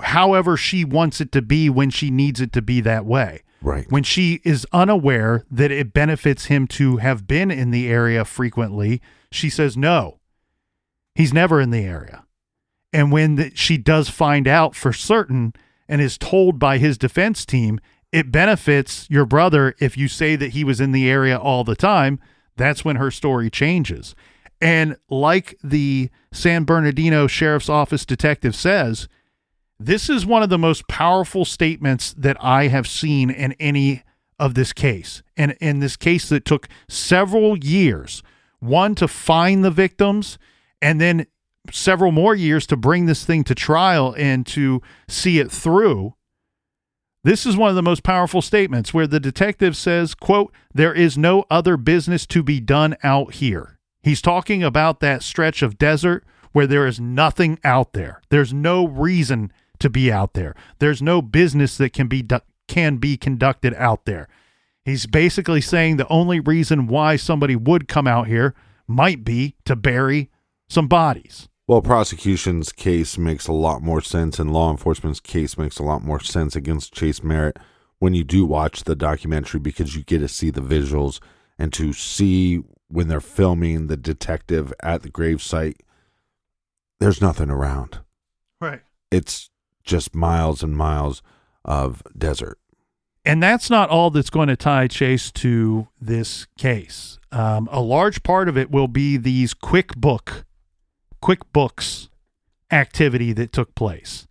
Speaker 2: however she wants it to be when she needs it to be that way.
Speaker 3: Right.
Speaker 2: When she is unaware that it benefits him to have been in the area frequently, she says, no, he's never in the area. And when she does find out for certain and is told by his defense team, it benefits your brother if you say that he was in the area all the time, that's when her story changes. And like the San Bernardino Sheriff's Office detective says, this is one of the most powerful statements that I have seen in any of this case. And in this case that took several years, one, to find the victims, and then several more years to bring this thing to trial and to see it through. This is one of the most powerful statements where the detective says, quote, there is no other business to be done out here. He's talking about that stretch of desert where there is nothing out there. There's no reason to be out there. There's no business that can be conducted out there. He's basically saying the only reason why somebody would come out here might be to bury some bodies.
Speaker 3: Well, prosecution's case makes a lot more sense, and law enforcement's case makes a lot more sense against Chase Merritt when you do watch the documentary, because you get to see the visuals and to see when they're filming the detective at the gravesite, there's nothing around.
Speaker 2: Right.
Speaker 3: It's just miles and miles of desert.
Speaker 2: And that's not all that's going to tie Chase to this case. A large part of it will be these QuickBook QuickBooks activity that took place.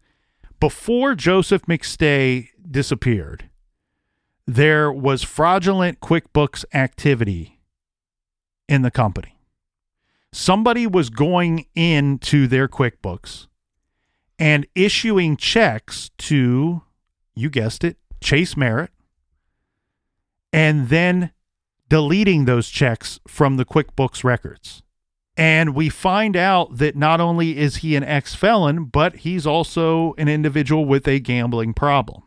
Speaker 2: Before Joseph McStay disappeared, there was fraudulent QuickBooks activity in the company. Somebody was going into their QuickBooks and issuing checks to, you guessed it, Chase Merritt, and then deleting those checks from the QuickBooks records. And we find out that not only is he an ex-felon, but he's also an individual with a gambling problem.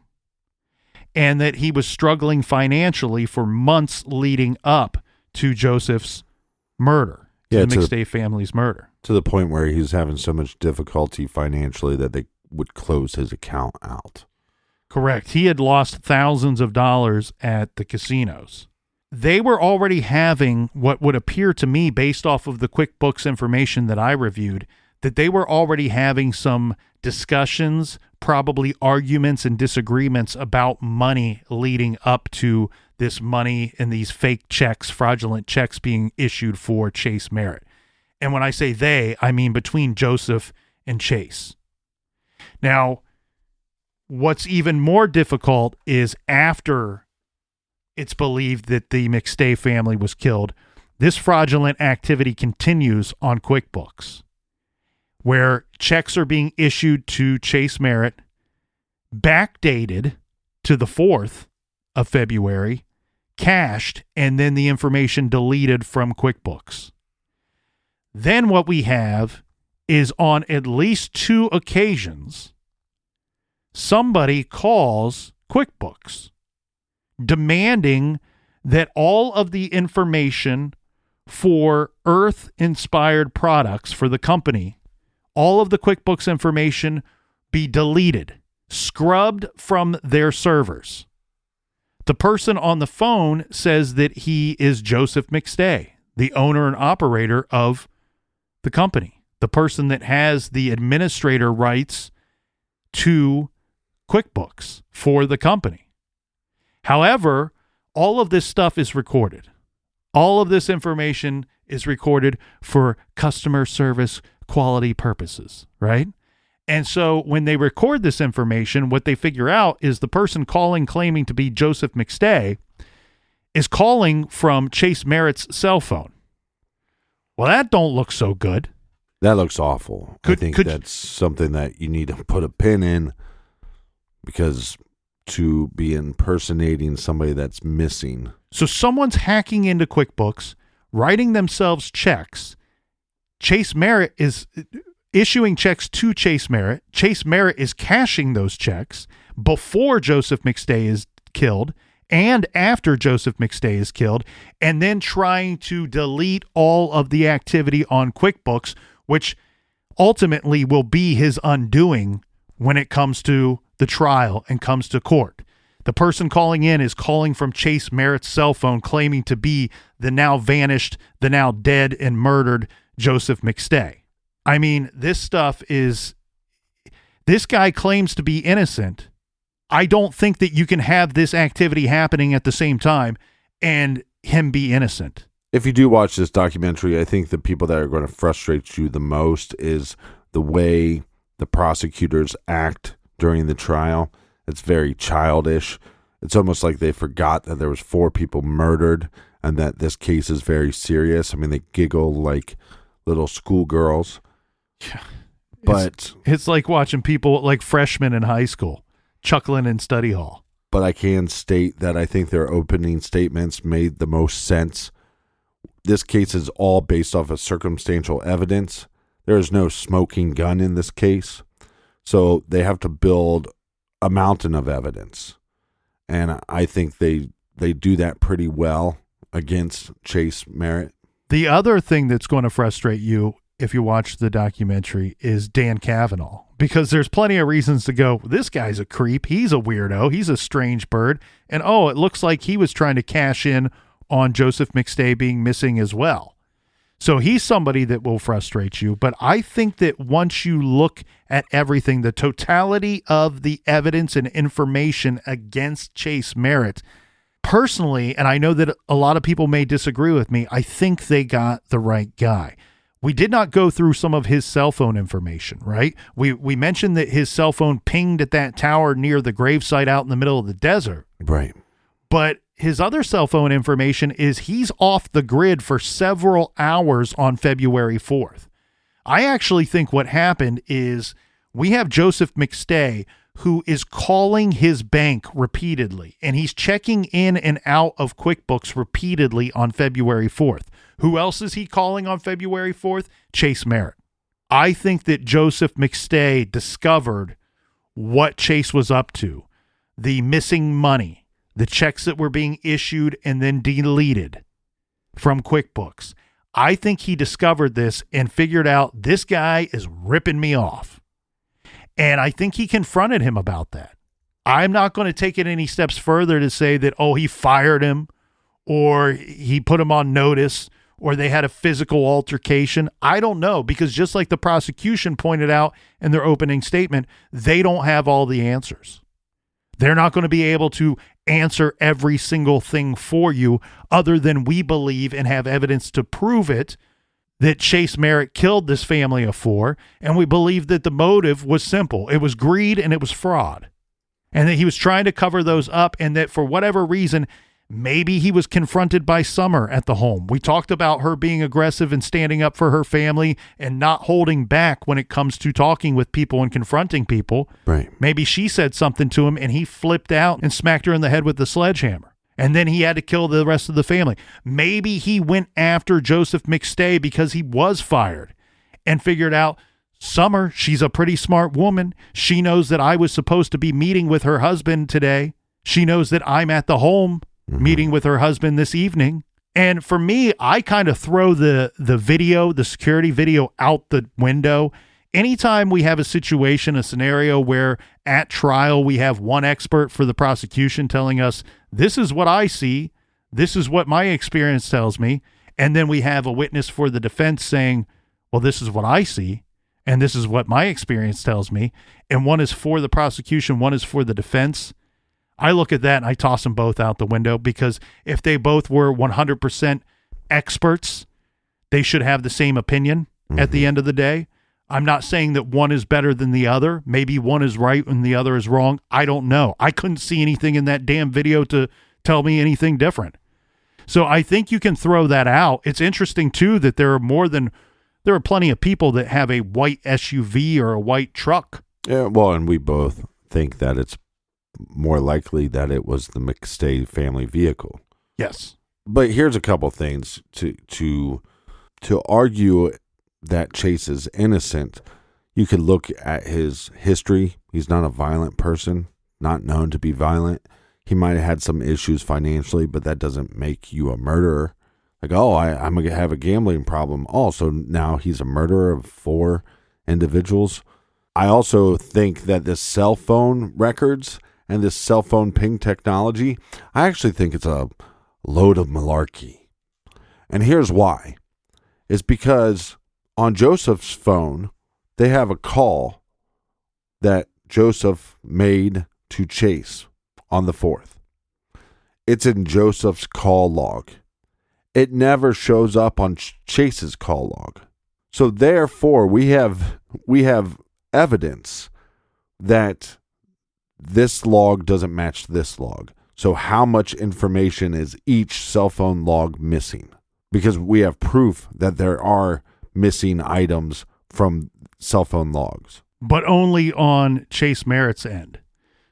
Speaker 2: And that he was struggling financially for months leading up to Joseph's murder, the McStay family's murder.
Speaker 3: To the point where he's having so much difficulty financially that they would close his account out.
Speaker 2: Correct. He had lost thousands of dollars at the casinos. They were already having what would appear to me, based off of the QuickBooks information that I reviewed, that they were already having some discussions, probably arguments and disagreements about money leading up to this money and these fake checks, fraudulent checks being issued for Chase Merritt. And when I say they, I mean between Joseph and Chase. Now, what's even more difficult is after it's believed that the McStay family was killed, this fraudulent activity continues on QuickBooks, where checks are being issued to Chase Merritt, backdated to the 4th of February, cashed, and then the information deleted from QuickBooks. Then what we have is, on at least 2 occasions, somebody calls QuickBooks demanding that all of the information for Earth-inspired products for the company, all of the QuickBooks information, be deleted, scrubbed from their servers. The person on the phone says that he is Joseph McStay, the owner and operator of the company, the person that has the administrator rights to QuickBooks for the company. However, all of this stuff is recorded. All of this information is recorded for customer service quality purposes, right? And so when they record this information, what they figure out is the person calling, claiming to be Joseph McStay, is calling from Chase Merritt's cell phone. Well, that don't look so good.
Speaker 3: That looks awful. I think that's something that you need to put a pin in, because to be impersonating somebody that's missing.
Speaker 2: So someone's hacking into QuickBooks, writing themselves checks. Chase Merritt is issuing checks to Chase Merritt. Chase Merritt is cashing those checks before Joseph McStay is killed and after Joseph McStay is killed, and then trying to delete all of the activity on QuickBooks, which ultimately will be his undoing when it comes to the trial and comes to court. The person calling in is calling from Chase Merritt's cell phone, claiming to be the now vanished, the now dead and murdered Joseph McStay. I mean, this guy claims to be innocent. I don't think that you can have this activity happening at the same time and him be innocent.
Speaker 3: If you do watch this documentary, I think the people that are going to frustrate you the most is the way the prosecutors act during the trial. It's very childish. It's almost like they forgot that there was 4 people murdered and that this case is very serious. I mean, they giggle like little schoolgirls.
Speaker 2: Yeah.
Speaker 3: But
Speaker 2: it's like watching people like freshmen in high school chuckling in study hall.
Speaker 3: But I can state that I think their opening statements made the most sense. This case is all based off of circumstantial evidence. There is no smoking gun in this case. So they have to build a mountain of evidence. And I think they do that pretty well against Chase Merritt.
Speaker 2: The other thing that's going to frustrate you if you watch the documentary is Dan Cavanaugh, because there's plenty of reasons to go, this guy's a creep. He's a weirdo. He's a strange bird. And it looks like he was trying to cash in on Joseph McStay being missing as well. So he's somebody that will frustrate you. But I think that once you look at everything, the totality of the evidence and information against Chase Merritt, personally, and I know that a lot of people may disagree with me, I think they got the right guy. We did not go through some of his cell phone information, right? We mentioned that his cell phone pinged at that tower near the gravesite out in the middle of the desert.
Speaker 3: Right.
Speaker 2: But his other cell phone information is he's off the grid for several hours on February 4th. I actually think what happened is we have Joseph McStay, who is calling his bank repeatedly, and he's checking in and out of QuickBooks repeatedly on February 4th. Who else is he calling on February 4th? Chase Merritt. I think that Joseph McStay discovered what Chase was up to, the missing money, the checks that were being issued and then deleted from QuickBooks. I think he discovered this and figured out this guy is ripping me off. And I think he confronted him about that. I'm not going to take it any steps further to say that, oh, he fired him or he put him on notice or they had a physical altercation. I don't know, because just like the prosecution pointed out in their opening statement, they don't have all the answers. They're not going to be able to answer every single thing for you other than we believe and have evidence to prove it, that Chase Merritt killed this family of four, and we believe that the motive was simple. It was greed and it was fraud, and that he was trying to cover those up, and that for whatever reason, maybe he was confronted by Summer at the home. We talked about her being aggressive and standing up for her family and not holding back when it comes to talking with people and confronting people.
Speaker 3: Right.
Speaker 2: Maybe she said something to him and he flipped out and smacked her in the head with the sledgehammer. And then he had to kill the rest of the family. Maybe he went after Joseph McStay because he was fired and figured out, Summer, she's a pretty smart woman. She knows that I was supposed to be meeting with her husband today. She knows that I'm at the home meeting with her husband this evening. And for me, I kind of throw the video, the security video, out the window. Anytime we have a situation, a scenario where at trial we have one expert for the prosecution telling us, this is what I see, this is what my experience tells me, and then we have a witness for the defense saying, well, this is what I see, and this is what my experience tells me, and one is for the prosecution, one is for the defense, I look at that and I toss them both out the window, because if they both were 100% experts, they should have the same opinion at the end of the day. I'm not saying that one is better than the other. Maybe one is right and the other is wrong. I don't know. I couldn't see anything in that damn video to tell me anything different. So I think you can throw that out. It's interesting too that there are plenty of people that have a white SUV or a white truck.
Speaker 3: Yeah, well, and we both think that it's more likely that it was the McStay family vehicle.
Speaker 2: Yes.
Speaker 3: But here's a couple things to argue that Chase is innocent. You could look at his history. He's not a violent person, not known to be violent. He might have had some issues financially, but that doesn't make you a murderer. Like, oh, I'm going to have a gambling problem. Oh, so now he's a murderer of 4 individuals. I also think that this cell phone records and this cell phone ping technology, I actually think it's a load of malarkey. And here's why. It's because on Joseph's phone, they have a call that Joseph made to Chase on the 4th. It's in Joseph's call log. It never shows up on Chase's call log. So therefore, we have evidence that this log doesn't match this log. So how much information is each cell phone log missing? Because we have proof that there are missing items from cell phone logs.
Speaker 2: But only on Chase Merritt's end.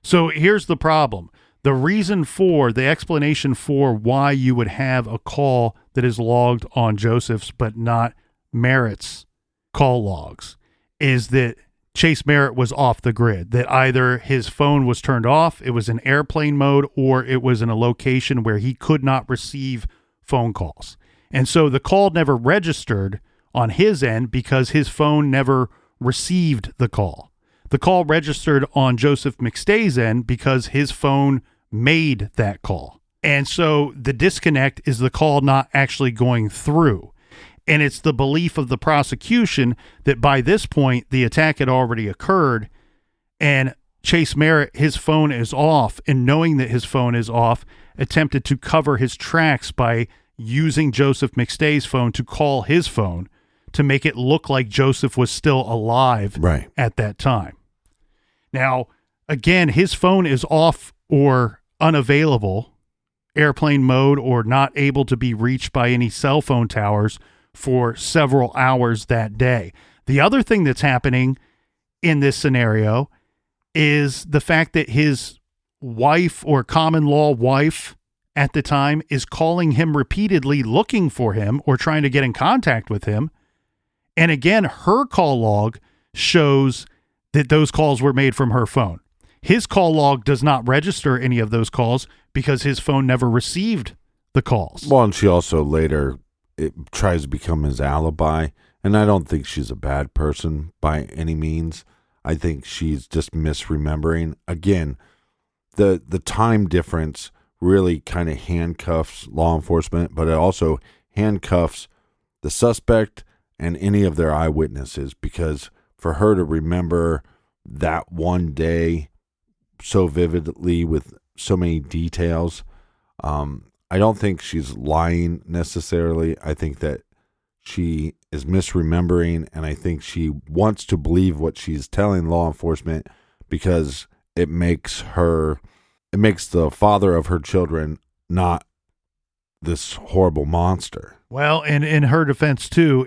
Speaker 2: So here's the problem. The reason for, the explanation for why you would have a call that is logged on Joseph's but not Merritt's call logs is that Chase Merritt was off the grid, that either his phone was turned off, it was in airplane mode, or it was in a location where he could not receive phone calls. And so the call never registered on his end because his phone never received the call. The call registered on Joseph McStay's end because his phone made that call. And so the disconnect is the call not actually going through. And it's the belief of the prosecution that by this point, the attack had already occurred and Chase Merritt, his phone is off, and knowing that his phone is off, attempted to cover his tracks by using Joseph McStay's phone to call his phone to make it look like Joseph was still alive at that time. Now, again, his phone is off or unavailable, airplane mode, or not able to be reached by any cell phone towers for several hours that day. The other thing that's happening in this scenario is the fact that his wife or common law wife at the time is calling him repeatedly looking for him or trying to get in contact with him. And again, her call log shows that those calls were made from her phone. His call log does not register any of those calls because his phone never received the calls.
Speaker 3: Well, and she also later tries to become his alibi. And I don't think she's a bad person by any means. I think she's just misremembering. Again, the time difference really kind of handcuffs law enforcement, but it also handcuffs the suspect and any of their eyewitnesses, because for her to remember that one day so vividly with so many details, I don't think she's lying necessarily. I think that she is misremembering, and I think she wants to believe what she's telling law enforcement because it makes the father of her children not this horrible monster.
Speaker 2: Well, and in her defense too,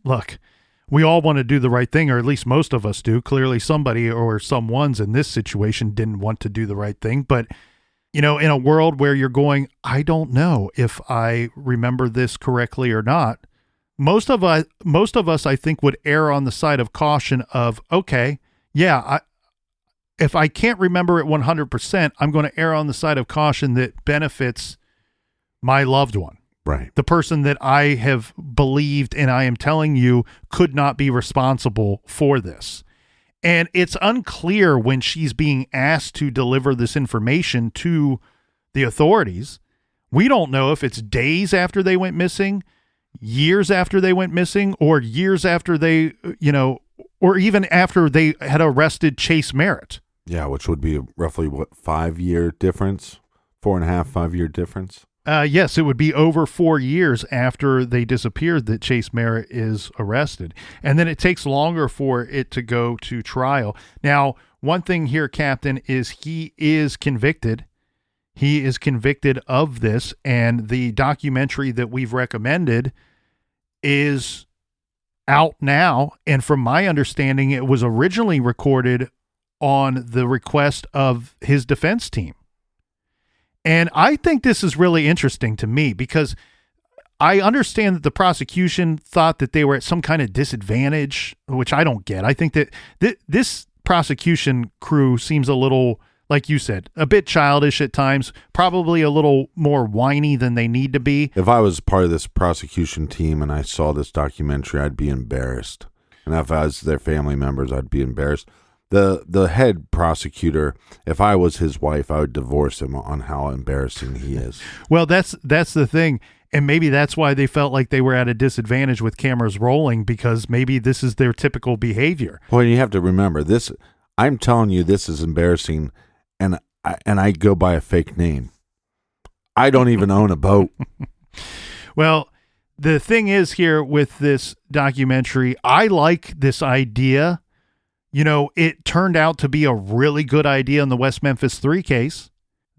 Speaker 2: look, we all want to do the right thing, or at least most of us do. Clearly somebody or someone's in this situation didn't want to do the right thing. But, in a world where you're going, I don't know if I remember this correctly or not, most of us, I think, would err on the side of caution of, okay, yeah, if I can't remember it 100%, I'm going to err on the side of caution that benefits my loved one.
Speaker 3: Right.
Speaker 2: The person that I have believed and I am telling you could not be responsible for this. And it's unclear when she's being asked to deliver this information to the authorities. We don't know if it's days after they went missing, years after they went missing, or years after they, or even after they had arrested Chase Merritt.
Speaker 3: Yeah, which would be roughly, 5-year difference? 4.5, 5-year difference?
Speaker 2: Yes, it would be over 4 years after they disappeared that Chase Merritt is arrested. And then it takes longer for it to go to trial. Now, one thing here, Captain, is he is convicted. He is convicted of this, and the documentary that we've recommended is out now. And from my understanding, it was originally recorded on the request of his defense team. And I think this is really interesting to me because I understand that the prosecution thought that they were at some kind of disadvantage, which I don't get. I think that this prosecution crew seems a little, like you said, a bit childish at times, probably a little more whiny than they need to be.
Speaker 3: If I was part of this prosecution team and I saw this documentary, I'd be embarrassed. And if I was their family members, I'd be embarrassed. The head prosecutor, if I was his wife, I would divorce him on how embarrassing he is.
Speaker 2: Well, that's the thing. And maybe that's why they felt like they were at a disadvantage with cameras rolling, because maybe this is their typical behavior.
Speaker 3: Well, you have to remember this. I'm telling you, this is embarrassing. And I go by a fake name. I don't even own a boat.
Speaker 2: Well, the thing is here with this documentary, I like this idea. It turned out to be a really good idea in the West Memphis 3 case.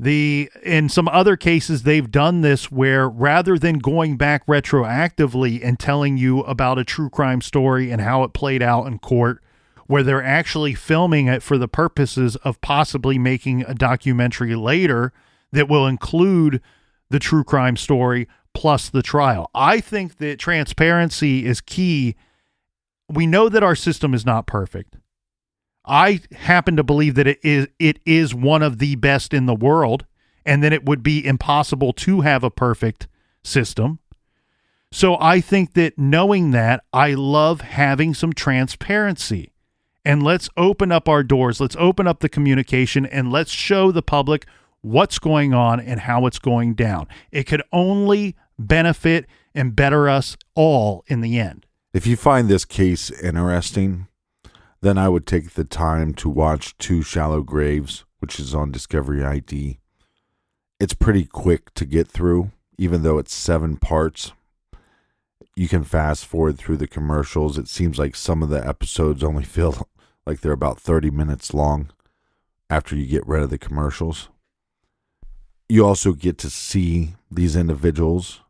Speaker 2: In some other cases, they've done this where rather than going back retroactively and telling you about a true crime story and how it played out in court, where they're actually filming it for the purposes of possibly making a documentary later that will include the true crime story plus the trial. I think that transparency is key. We know that our system is not perfect. I happen to believe that it is one of the best in the world, and that it would be impossible to have a perfect system. So I think that knowing that, I love having some transparency. And let's open up our doors. Let's open up the communication, and let's show the public what's going on and how it's going down. It could only benefit and better us all in the end.
Speaker 3: If you find this case interesting, then I would take the time to watch Two Shallow Graves, which is on Discovery ID. It's pretty quick to get through, even though it's 7 parts. you can fast forward through the commercials. It seems like some of the episodes only feel like they're about 30 minutes long after you get rid of the commercials. You also get to see these individuals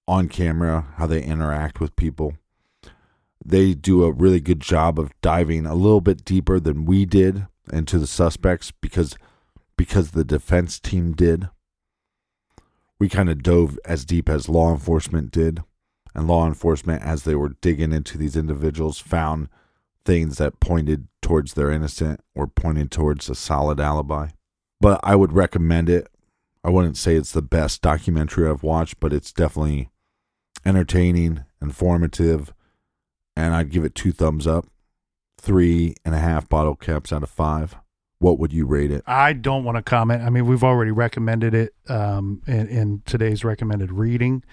Speaker 3: on camera, how they interact with people. They do a really good job of diving a little bit deeper than we did into the suspects because the defense team did. We kind of dove as deep as law enforcement did. And law enforcement, as they were digging into these individuals, found things that pointed towards their innocent or pointed towards a solid alibi. But I would recommend it. I wouldn't say it's the best documentary I've watched, but it's definitely entertaining, informative, and I'd give it 2 thumbs up, 3.5 bottle caps out of 5. What would you rate it?
Speaker 2: I don't want to comment. I mean, we've already recommended it in today's recommended reading.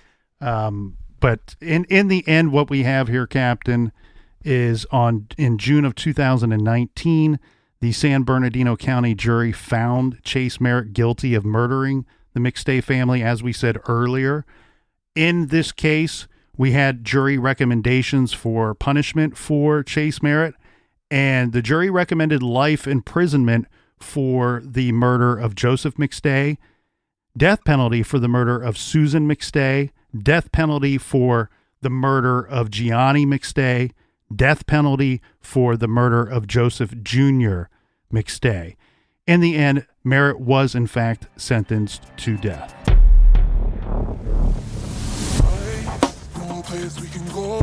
Speaker 2: But in the end, what we have here, Captain, is in June of 2019, the San Bernardino County jury found Chase Merritt guilty of murdering the McStay family, as we said earlier. In this case, we had jury recommendations for punishment for Chase Merritt, and the jury recommended life imprisonment for the murder of Joseph McStay, death penalty for the murder of Susan McStay, death penalty for the murder of Gianni McStay, death penalty for the murder of Joseph Jr. McStay. In the end, Merritt was in fact sentenced to death.
Speaker 4: No place we can go,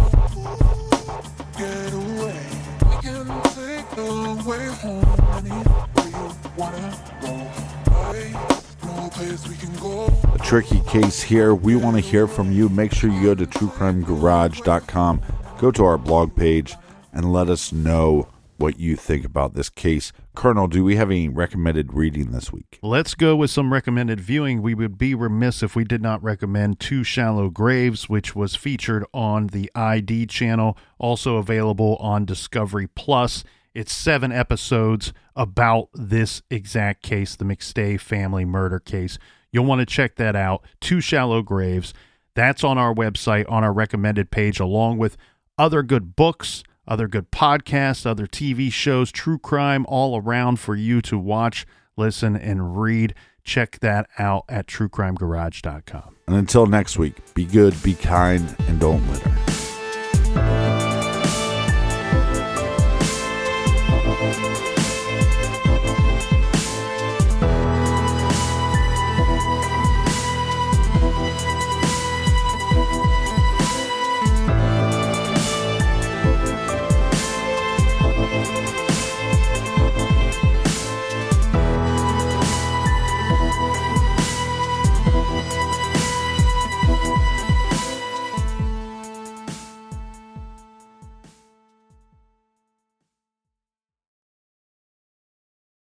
Speaker 4: get away. We can take the way home anywhere you wanna go. No place we can go.
Speaker 3: A tricky case here. We want to hear from you. Make sure you go to truecrimegarage.com. Go to our blog page and let us know what you think about this case. Colonel, do we have any recommended reading this week?
Speaker 2: Let's go with some recommended viewing. We would be remiss if we did not recommend Two Shallow Graves, which was featured on the ID channel, also available on Discovery Plus. It's 7 episodes about this exact case, the McStay family murder case. You'll want to check that out. Two Shallow Graves. That's on our website, on our recommended page, along with other good books, other good podcasts, other TV shows, true crime all around for you to watch, listen, and read. Check that out at truecrimegarage.com.
Speaker 3: And until next week, be good, be kind, and don't litter.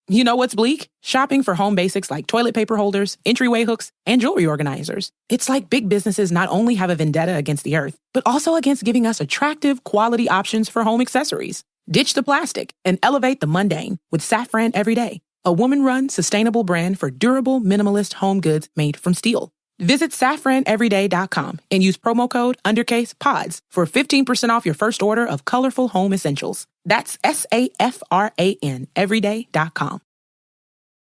Speaker 11: You know what's bleak? Shopping for home basics like toilet paper holders, entryway hooks, and jewelry organizers. It's like big businesses not only have a vendetta against the earth, but also against giving us attractive, quality options for home accessories. Ditch the plastic and elevate the mundane with Safran Everyday, a woman-run, sustainable brand for durable, minimalist home goods made from steel. Visit SafranEveryday.com and use promo code UNDERCASEPODS for 15% off your first order of colorful home essentials. That's SAFRAN Everyday.com.